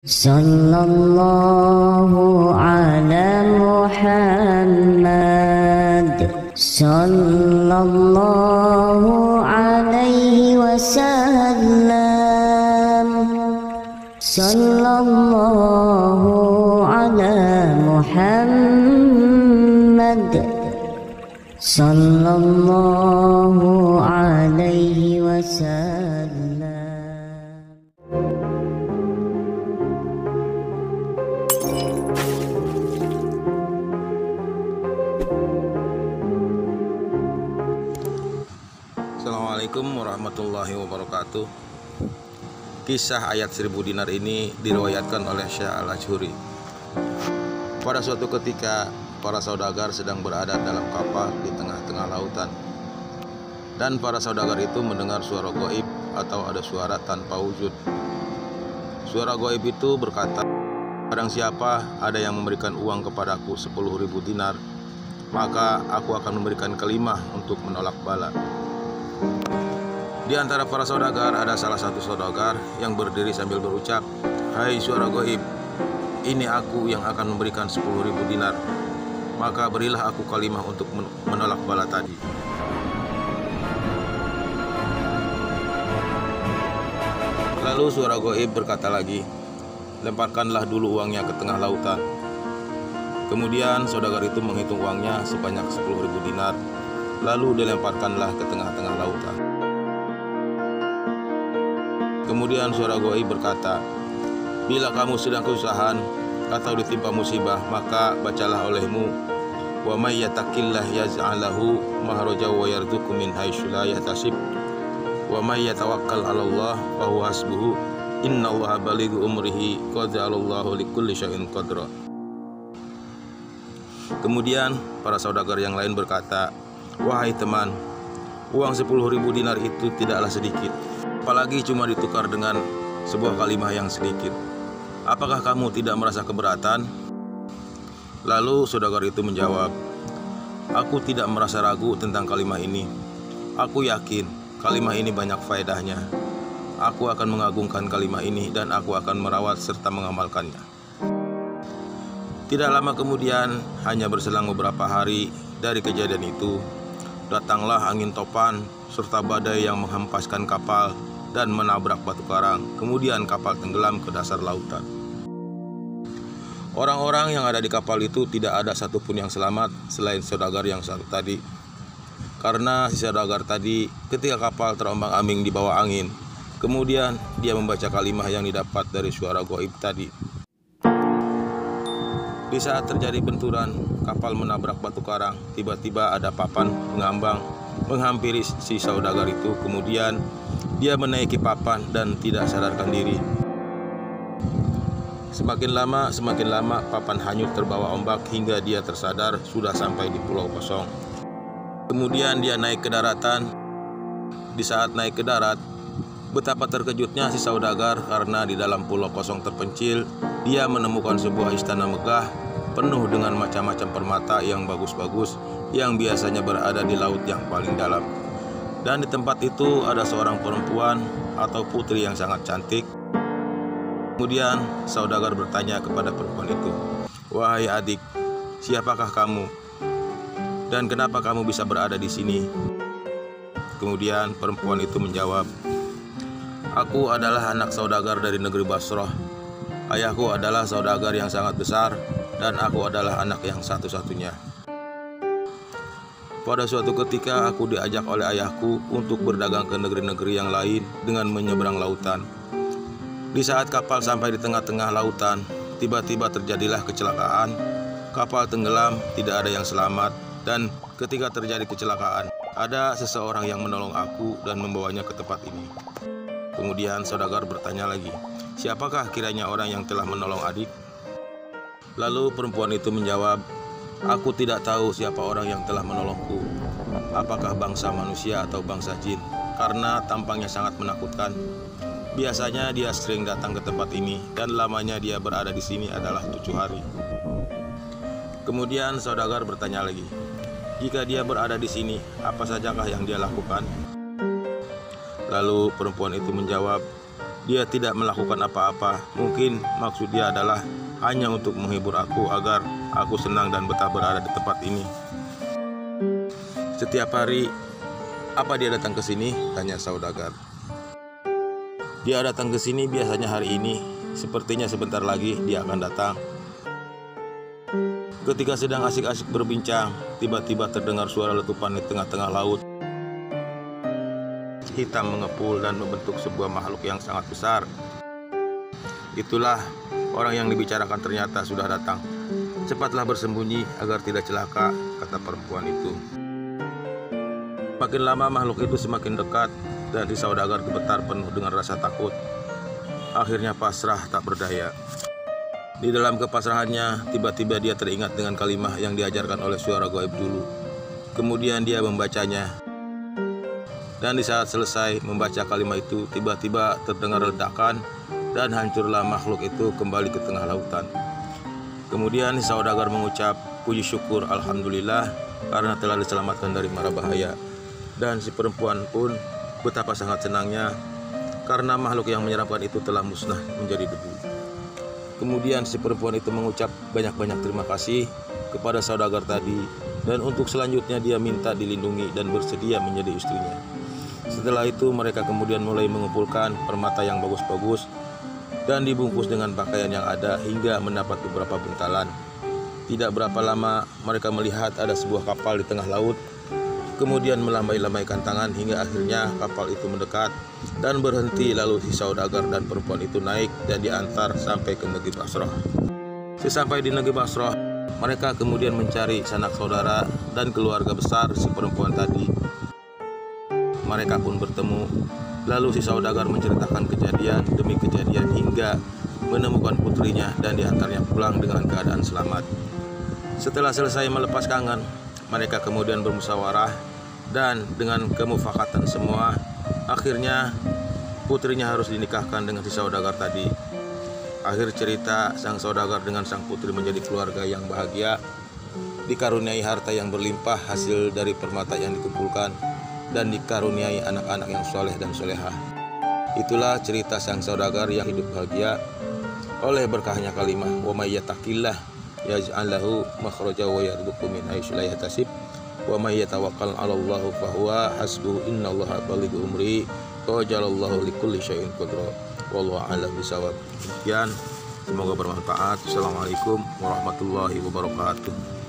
Sallallahu ala Muhammad Sallallahu alaihi wasallam Sallallahu ala Muhammad Sallallahu alaihi wasallam. Assalamualaikum warahmatullahi wabarakatuh. Kisah ayat 1000 dinar ini diriwayatkan oleh Syekh Al-Ajhuri. Pada suatu ketika, para saudagar sedang berada dalam kapal di tengah-tengah lautan. Dan para saudagar itu mendengar suara gaib atau ada suara tanpa wujud. Suara gaib itu berkata, "Barang siapa ada yang memberikan uang kepadaku 10.000 dinar, maka aku akan memberikan kelimah untuk menolak bala." Di antara para saudagar ada salah satu saudagar yang berdiri sambil berucap, "Hai suara gaib, ini aku yang akan memberikan 10.000 dinar. Maka berilah aku kalimah untuk menolak bala tadi." Lalu suara gaib berkata lagi, "Lemparkanlah dulu uangnya ke tengah lautan." Kemudian saudagar itu menghitung uangnya sebanyak 10.000 dinar, lalu dilemparkanlah ke tengah-tengah lautan. Kemudian suara gaib berkata, "Bila kamu sedang kesusahan atau ditimpa musibah, maka bacalah olehmu, wa may yattaqillah yaj'al lahu makhrajan wa yarzuqhu min haitsu la yahtasib, wa may yatawakkal 'alallah fa huwa hasbuhu, innallaha balighu umrihi qad ja'alallahu likulli syai'in qadra." Kemudian para saudagar yang lain berkata, "Wahai teman, uang 10.000 dinar itu tidaklah sedikit, apalagi cuma ditukar dengan sebuah kalimah yang sedikit. Apakah kamu tidak merasa keberatan?" Lalu saudagar itu menjawab, "Aku tidak merasa ragu tentang kalimah ini. Aku yakin kalimah ini banyak faedahnya. Aku akan mengagungkan kalimah ini dan aku akan merawat serta mengamalkannya." Tidak lama kemudian, hanya berselang beberapa hari dari kejadian itu, datanglah angin topan serta badai yang menghempaskan kapal dan menabrak batu karang. Kemudian kapal tenggelam ke dasar lautan. Orang-orang yang ada di kapal itu tidak ada satupun yang selamat selain saudagar yang satu tadi. Karena si saudagar tadi ketika kapal terombang-ambing di bawah angin, kemudian dia membaca kalimah yang didapat dari suara gaib tadi. Di saat terjadi benturan, kapal menabrak batu karang. Tiba-tiba ada papan pengambang menghampiri si saudagar itu. Kemudian dia menaiki papan dan tidak sadarkan diri. Semakin lama papan hanyut terbawa ombak hingga dia tersadar sudah sampai di pulau kosong. Kemudian dia naik ke daratan. Di saat naik ke darat, betapa terkejutnya si saudagar karena di dalam pulau kosong terpencil dia menemukan sebuah istana megah penuh dengan macam-macam permata yang bagus-bagus yang biasanya berada di laut yang paling dalam. Dan di tempat itu ada seorang perempuan atau putri yang sangat cantik. Kemudian saudagar bertanya kepada perempuan itu, "Wahai adik, siapakah kamu? Dan kenapa kamu bisa berada di sini?" Kemudian perempuan itu menjawab, "Aku adalah anak saudagar dari negeri Basrah. Ayahku adalah saudagar yang sangat besar dan aku adalah anak yang satu-satunya. Pada suatu ketika aku diajak oleh ayahku untuk berdagang ke negeri-negeri yang lain dengan menyeberang lautan. Di saat kapal sampai di tengah-tengah lautan, tiba-tiba terjadilah kecelakaan. Kapal tenggelam, tidak ada yang selamat, dan ketika terjadi kecelakaan, ada seseorang yang menolong aku dan membawanya ke tempat ini." Kemudian saudagar bertanya lagi, "Siapakah kiranya orang yang telah menolong adik?" Lalu perempuan itu menjawab, "Aku tidak tahu siapa orang yang telah menolongku. Apakah bangsa manusia atau bangsa jin, karena tampangnya sangat menakutkan. Biasanya dia sering datang ke tempat ini dan lamanya dia berada di sini adalah 7 hari." Kemudian saudagar bertanya lagi, "Jika dia berada di sini, apa sajakah yang dia lakukan?" Lalu perempuan itu menjawab, dia tidak melakukan apa-apa. Mungkin maksud dia adalah hanya untuk menghibur aku agar aku senang dan betah berada di tempat ini. Setiap hari, apa dia datang ke sini? Tanya saudagar. Dia datang ke sini biasanya hari ini. Sepertinya sebentar lagi dia akan datang. Ketika sedang asik-asik berbincang, tiba-tiba terdengar suara letupan di tengah-tengah laut. Hitam mengepul dan membentuk sebuah makhluk yang sangat besar. Itulah orang yang dibicarakan ternyata sudah datang. Cepatlah bersembunyi agar tidak celaka, kata perempuan itu. Makin lama makhluk itu semakin dekat dan si saudagar gemetar penuh dengan rasa takut. Akhirnya pasrah tak berdaya. Di dalam kepasrahannya, tiba-tiba dia teringat dengan kalimat yang diajarkan oleh suara gaib dulu. Kemudian dia membacanya. Dan di saat selesai membaca kalimat itu, tiba-tiba terdengar ledakan dan hancurlah makhluk itu kembali ke tengah lautan. Kemudian saudagar mengucap puji syukur alhamdulillah karena telah diselamatkan dari mara bahaya. Dan si perempuan pun betapa sangat senangnya karena makhluk yang menyeramkan itu telah musnah menjadi debu. Kemudian si perempuan itu mengucap banyak-banyak terima kasih kepada saudagar tadi, dan untuk selanjutnya dia minta dilindungi dan bersedia menjadi istrinya. Setelah itu mereka kemudian mulai mengumpulkan permata yang bagus-bagus dan dibungkus dengan pakaian yang ada hingga mendapat beberapa buntalan. Tidak berapa lama mereka melihat ada sebuah kapal di tengah laut, kemudian melambai-lambaikan tangan hingga akhirnya kapal itu mendekat dan berhenti. Lalu si saudagar dan perempuan itu naik dan diantar sampai ke negeri Basrah. Sesampai di negeri Basrah, mereka kemudian mencari sanak saudara dan keluarga besar si perempuan tadi. Mereka pun bertemu. Lalu si saudagar menceritakan kejadian demi kejadian hingga menemukan putrinya dan diantarnya pulang dengan keadaan selamat. Setelah selesai melepas kangen, mereka kemudian bermusyawarah dan dengan kemufakatan semua, akhirnya putrinya harus dinikahkan dengan si saudagar tadi. Akhir cerita, sang saudagar dengan sang putri menjadi keluarga yang bahagia, dikaruniai harta yang berlimpah hasil dari permata yang dikumpulkan, dan dikaruniai anak-anak yang soleh dan solehah. Itulah cerita sang saudagar yang hidup bahagia oleh berkahnya kalimah wa may yattaqillah yaj'al lahu makhraja wa yarzuqhu min haitsu la yahtasib wa may yatawakkal 'alallahi fa huwa hasbuhu innallaha balighu amri wa jalallahu likulli syai'in qadra wallahu a'lam bishawab. Sekian, semoga bermanfaat. Assalamualaikum warahmatullahi wabarakatuh.